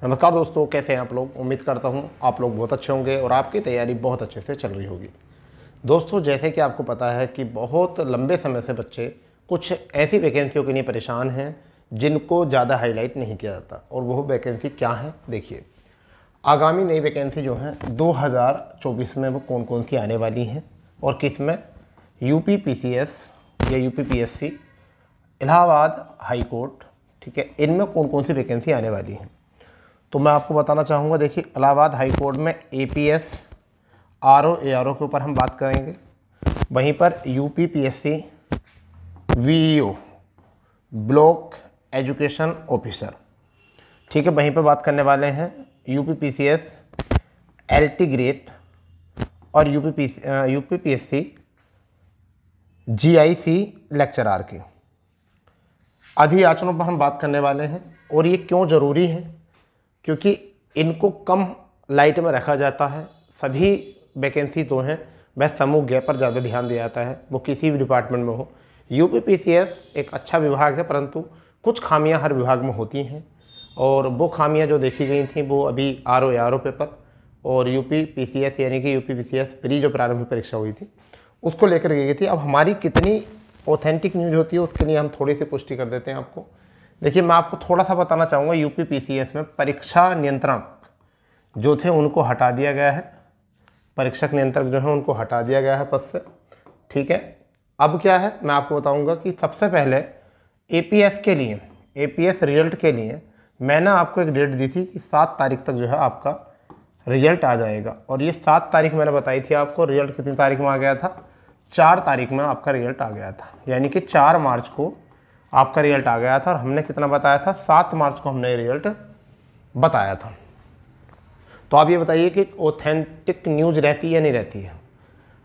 नमस्कार दोस्तों, कैसे हैं आप लोग। उम्मीद करता हूं आप लोग बहुत अच्छे होंगे और आपकी तैयारी बहुत अच्छे से चल रही होगी। दोस्तों, जैसे कि आपको पता है कि बहुत लंबे समय से बच्चे कुछ ऐसी वैकेंसियों के लिए परेशान हैं जिनको ज़्यादा हाईलाइट नहीं किया जाता, और वो वैकेंसी क्या है। देखिए, आगामी नई वैकेंसी जो है 2024 में वो कौन कौन सी आने वाली हैं और किस में। यूपी पीसीएस या UP PSC, Allahabad high court, ठीक है, इनमें कौन कौन सी वैकेंसी आने वाली हैं तो मैं आपको बताना चाहूँगा। देखिए, इलाहाबाद हाई कोर्ट में एपीएस, आरओ, एआरओ के ऊपर हम बात करेंगे। वहीं पर UP PSC VEO, block education officer, ठीक है, वहीं पर बात करने वाले हैं यूपी पीसीएस एलटी ग्रेड और यूपी पीएससी जीआईसी लेक्चरार की अधियाचनों पर हम बात करने वाले हैं। और ये क्यों ज़रूरी है, क्योंकि इनको कम लाइट में रखा जाता है। सभी वैकेंसी जो हैं वह समूह ज्ञ पर ज़्यादा ध्यान दिया जाता है, वो किसी भी डिपार्टमेंट में हो। यूपी पीसीएस एक अच्छा विभाग है, परंतु कुछ खामियां हर विभाग में होती हैं, और वो खामियां जो देखी गई थी वो अभी आरओ पेपर और यूपी पीसीएस यानी कि यूपी पीसीएस प्री जो प्रारंभिक परीक्षा हुई थी उसको लेकर गई थी। अब हमारी कितनी ऑथेंटिक न्यूज़ होती है उसके लिए हम थोड़ी सी पुष्टि कर देते हैं आपको। देखिए, मैं आपको थोड़ा सा बताना चाहूँगा। यूपी पीसीएस में परीक्षा नियंत्रक जो थे उनको हटा दिया गया है। परीक्षक नियंत्रक जो है उनको हटा दिया गया है पद से, ठीक है। अब क्या है, मैं आपको बताऊंगा कि सबसे पहले एपीएस के लिए, एपीएस रिजल्ट के लिए मैंने आपको एक डेट दी थी कि 7 तारीख तक जो है आपका रिजल्ट आ जाएगा। और ये 7 तारीख मैंने बताई थी आपको। रिजल्ट कितनी तारीख में आ गया था? 4 तारीख में आपका रिजल्ट आ गया था, यानी कि 4 मार्च को आपका रिजल्ट आ गया था। और हमने कितना बताया था? 7 मार्च को हमने रिजल्ट बताया था। तो आप ये बताइए कि ऑथेंटिक न्यूज़ रहती है या नहीं रहती है।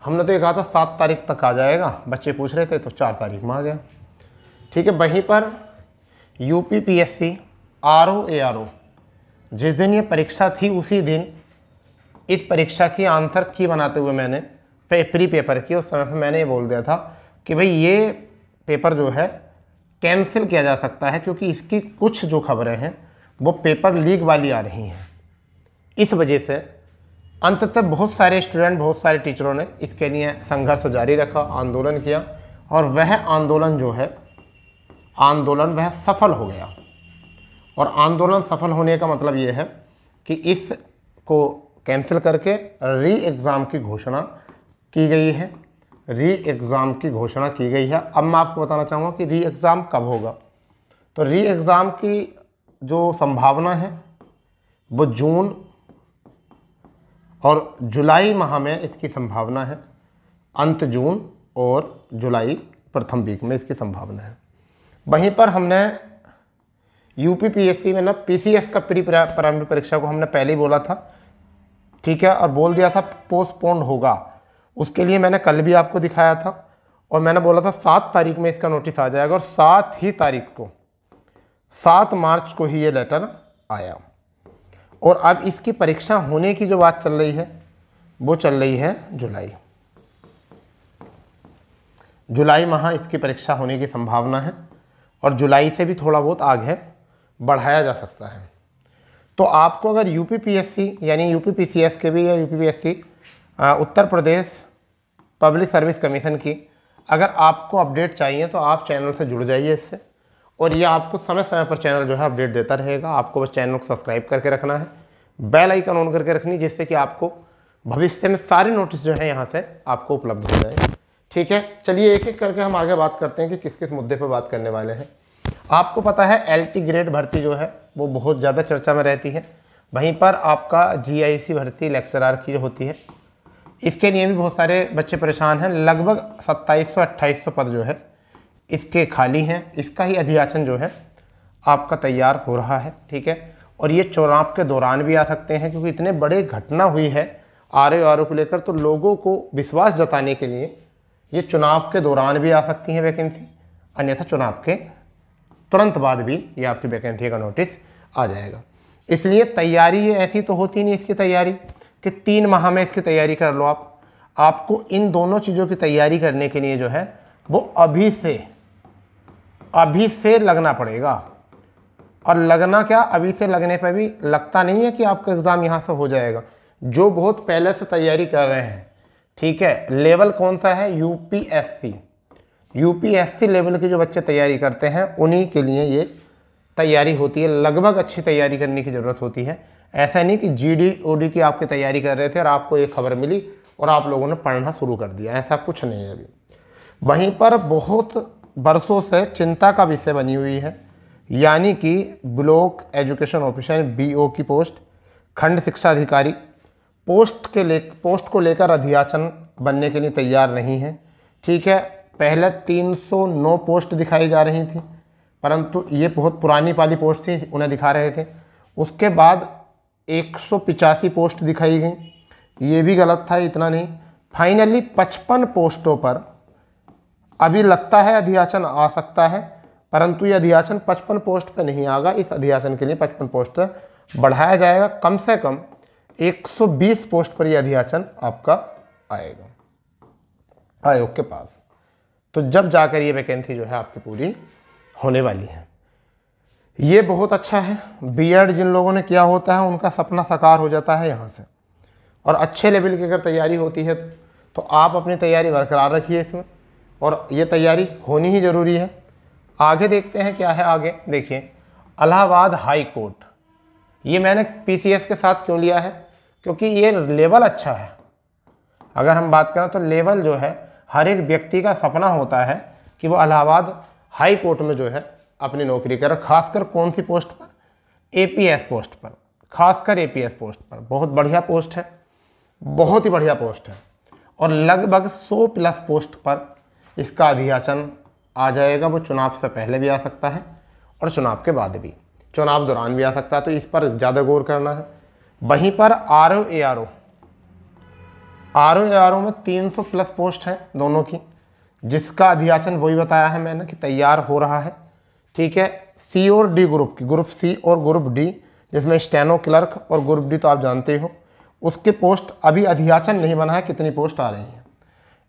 हमने तो ये कहा था 7 तारीख तक आ जाएगा, बच्चे पूछ रहे थे, तो 4 तारीख में आ गया, ठीक है। वहीं पर यूपी पीएससी आरओ एआरओ, जिस दिन ये परीक्षा थी उसी दिन इस परीक्षा की आंसर की बनाते हुए मैंने प्री पेपर की उस समय पर मैंने ये बोल दिया था कि भाई ये पेपर जो है कैंसिल किया जा सकता है, क्योंकि इसकी कुछ जो खबरें हैं वो पेपर लीक वाली आ रही हैं। इस वजह से अंततः बहुत सारे स्टूडेंट, बहुत सारे टीचरों ने इसके लिए संघर्ष जारी रखा, आंदोलन किया, और वह आंदोलन जो है वह सफल हो गया। और आंदोलन सफल होने का मतलब ये है कि इसको कैंसिल करके री एग्ज़ाम की घोषणा की गई है। री एग्ज़ाम की घोषणा की गई है। अब मैं आपको बताना चाहूँगा कि री एग्ज़ाम कब होगा। तो री एग्ज़ाम की जो संभावना है वो जून और जुलाई माह में इसकी संभावना है। अंत जून और जुलाई प्रथम वीक में इसकी संभावना है। वहीं पर हमने यूपी पीएससी में ना पीसीएस का प्री प्रारंभिक परीक्षा को हमने पहले ही बोला था, ठीक है, और बोल दिया था पोस्टपोन्ड होगा। उसके लिए मैंने कल भी आपको दिखाया था और मैंने बोला था 7 तारीख में इसका नोटिस आ जाएगा, और 7 ही तारीख को, 7 मार्च को ही ये लेटर आया। और अब इसकी परीक्षा होने की जो बात चल रही है वो चल रही है जुलाई माह इसकी परीक्षा होने की संभावना है, और जुलाई से भी थोड़ा बहुत आगे बढ़ाया जा सकता है। तो आपको अगर यूपी पीएससी यानी यूपी पीसीएस के भी या UP PSC Uttar Pradesh public service commission की अगर आपको अपडेट चाहिए तो आप चैनल से जुड़ जाइए इससे, और ये आपको समय समय पर चैनल जो है अपडेट देता रहेगा। आपको बस चैनल को सब्सक्राइब करके रखना है, बेल आइकन ऑन करके रखनी, जिससे कि आपको भविष्य में सारे नोटिस जो है यहाँ से आपको उपलब्ध हो जाए, ठीक है। चलिए एक एक करके हम आगे बात करते हैं कि किस किस मुद्दे पर बात करने वाले हैं। आपको पता है एलटी ग्रेड भर्ती जो है वो बहुत ज़्यादा चर्चा में रहती है। वहीं पर आपका जीआईसी भर्ती लेक्चरार की जो होती है, इसके लिए भी बहुत सारे बच्चे परेशान हैं। लगभग 2700-2800 पद जो है इसके खाली हैं। इसका ही अधियाचन जो है आपका तैयार हो रहा है, ठीक है। और ये चुनाव के दौरान भी आ सकते हैं, क्योंकि इतने बड़े घटना हुई है आरओ को लेकर, तो लोगों को विश्वास जताने के लिए ये चुनाव के दौरान भी आ सकती हैं वैकेंसी, अन्यथा चुनाव के तुरंत बाद भी ये आपकी वैकेंसी का नोटिस आ जाएगा। इसलिए तैयारी ये ऐसी तो होती नहीं इसकी तैयारी कि 3 माह में इसकी तैयारी कर लो आप। आपको इन दोनों चीज़ों की तैयारी करने के लिए जो है वो अभी से लगना पड़ेगा। और लगना क्या, अभी से लगने पर भी लगता नहीं है कि आपका एग्ज़ाम यहाँ से हो जाएगा। जो बहुत पहले से तैयारी कर रहे हैं, ठीक है, लेवल कौन सा है, यूपीएससी, यूपीएससी लेवल के जो बच्चे तैयारी करते हैं उन्हीं के लिए ये तैयारी होती है। लगभग अच्छी तैयारी करने की ज़रूरत होती है। ऐसा नहीं कि जीडी ओडी की आपकी तैयारी कर रहे थे और आपको एक खबर मिली और आप लोगों ने पढ़ना शुरू कर दिया, ऐसा कुछ नहीं है अभी। वहीं पर बहुत बरसों से चिंता का विषय बनी हुई है, यानी कि ब्लॉक एजुकेशन ऑफिसर बीओ की पोस्ट, खंड शिक्षा अधिकारी पोस्ट को लेकर अध्याचन बनने के लिए तैयार नहीं है। ठीक है, पहले 309 पोस्ट दिखाई जा रही थी, परंतु ये बहुत पुरानी वाली पोस्ट थी, उन्हें दिखा रहे थे। उसके बाद 185 पोस्ट दिखाई गई, ये भी गलत था, इतना नहीं। फाइनली 55 पोस्टों पर अभी लगता है अध्याचन आ सकता है, परंतु ये अध्याचन 55 पोस्ट पर नहीं आएगा। इस अध्याचन के लिए 55 पोस्ट बढ़ाया जाएगा, कम से कम 120 पोस्ट पर यह अध्याचन आपका आएगा आयोग के पास। तो जब जाकर ये वैकेंसी जो है आपकी पूरी होने वाली है। ये बहुत अच्छा है। बीएड जिन लोगों ने किया होता है उनका सपना साकार हो जाता है यहाँ से। और अच्छे लेवल की अगर तैयारी होती है तो आप अपनी तैयारी बरकरार रखिए इसमें, और ये तैयारी होनी ही ज़रूरी है। आगे देखते हैं क्या है आगे। देखिए, इलाहाबाद हाई कोर्ट, ये मैंने पीसीएस के साथ क्यों लिया है, क्योंकि ये लेवल अच्छा है। अगर हम बात करें तो लेवल जो है हर एक व्यक्ति का सपना होता है कि वो इलाहाबाद हाई कोर्ट में जो है अपनी नौकरी करे, खासकर कौन सी पोस्ट पर, एपीएस पोस्ट पर, खासकर एपीएस पोस्ट पर। बहुत बढ़िया पोस्ट है, बहुत ही बढ़िया पोस्ट है, और लगभग 100 प्लस पोस्ट पर इसका अध्याचन आ जाएगा। वो चुनाव से पहले भी आ सकता है और चुनाव के बाद भी, चुनाव दौरान भी आ सकता है, तो इस पर ज़्यादा गौर करना है। वहीं पर आरओ एआरओ में 300 प्लस पोस्ट हैं दोनों की, जिसका अध्याचन वही बताया है मैंने कि तैयार हो रहा है। ठीक है, सी और डी ग्रुप की, ग्रुप सी और ग्रुप डी, जिसमें स्टेनो क्लर्क और ग्रुप डी तो आप जानते हो, उसके पोस्ट अभी अध्याचन नहीं बना है, कितनी पोस्ट आ रही हैं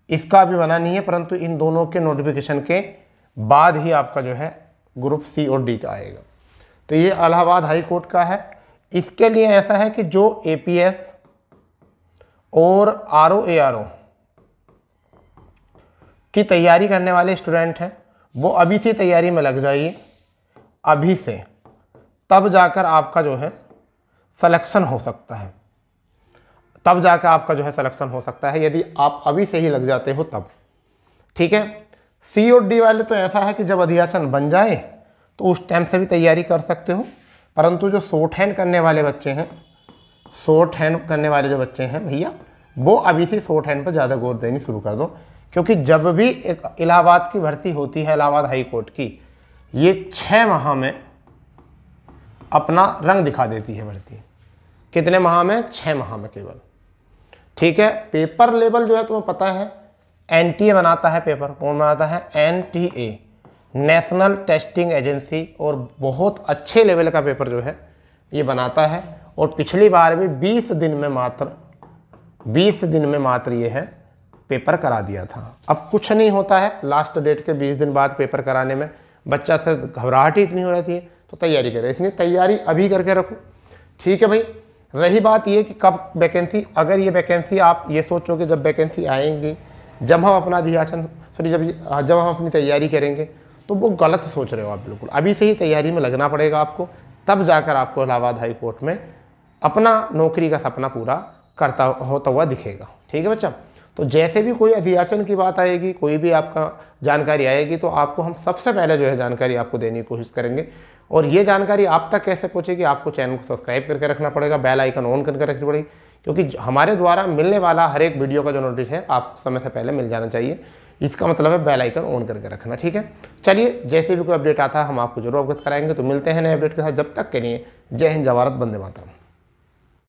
इसका अभी बना नहीं है, परंतु इन दोनों के नोटिफिकेशन के बाद ही आपका जो है ग्रुप सी और डी का आएगा। तो ये इलाहाबाद हाई कोर्ट का है। इसके लिए ऐसा है कि जो एपीएस और आरओ एआरओ की तैयारी करने वाले स्टूडेंट हैं वो अभी से तैयारी में लग जाइए, अभी से, तब जाकर आपका जो है सिलेक्शन हो सकता है, तब जाकर आपका जो है सिलेक्शन हो सकता है, यदि आप अभी से ही लग जाते हो तब। ठीक है, सी और डी वाले तो ऐसा है कि जब अध्याचन बन जाए तो उस टाइम से भी तैयारी कर सकते हो, परंतु जो शॉर्ट हैंड करने वाले बच्चे हैं, शॉर्ट हैंड करने वाले जो बच्चे हैं भैया, वो अभी से शॉर्ट हैंड पर ज़्यादा गौर देनी शुरू कर दो, क्योंकि जब भी एक इलाहाबाद की भर्ती होती है, इलाहाबाद हाई कोर्ट की, ये 6 माह में अपना रंग दिखा देती है भर्ती। कितने माह में? 6 माह में केवल। ठीक है, पेपर लेवल जो है तुम्हें पता है एनटीए बनाता है पेपर। कौन बनाता है? एनटीए, नेशनल टेस्टिंग एजेंसी, और बहुत अच्छे लेवल का पेपर जो है ये बनाता है। और पिछली बार भी 20 दिन में मात्र ये है पेपर करा दिया था। अब कुछ नहीं होता है, लास्ट डेट के 20 दिन बाद पेपर कराने में बच्चा से घबराहट ही इतनी हो जाती है, तो तैयारी करें। इसलिए तैयारी अभी करके रखो। ठीक है भाई, रही बात ये कि कब वैकेंसी, अगर ये वैकेंसी आप ये सोचो कि जब वैकेंसी आएंगी, जब हम अपना अध्याचन जब हम अपनी तैयारी करेंगे, तो वो गलत सोच रहे हो आप बिल्कुल। अभी से ही तैयारी में लगना पड़ेगा आपको, तब जाकर आपको इलाहाबाद हाई कोर्ट में अपना नौकरी का सपना पूरा करता होता हुआ दिखेगा। ठीक है बच्चा, तो जैसे भी कोई अध्याचन की बात आएगी, कोई भी आपका जानकारी आएगी, तो आपको हम सबसे पहले जो है जानकारी आपको देने की कोशिश करेंगे। और ये जानकारी आप तक कैसे पहुंचेगी? आपको चैनल को सब्सक्राइब करके रखना पड़ेगा, बेल आइकन ऑन करके रखनी पड़ेगी, क्योंकि हमारे द्वारा मिलने वाला हर एक वीडियो का जो नोटिस है आपको समय से पहले मिल जाना चाहिए। इसका मतलब है बेल आइकन ऑन करके रखना। ठीक है, चलिए, जैसे भी कोई अपडेट आता है हम आपको जरूर अवगत कराएंगे। तो मिलते हैं नए अपडेट के साथ, जब तक के लिए जय हिंद, जय भारत, वंदे मातरम।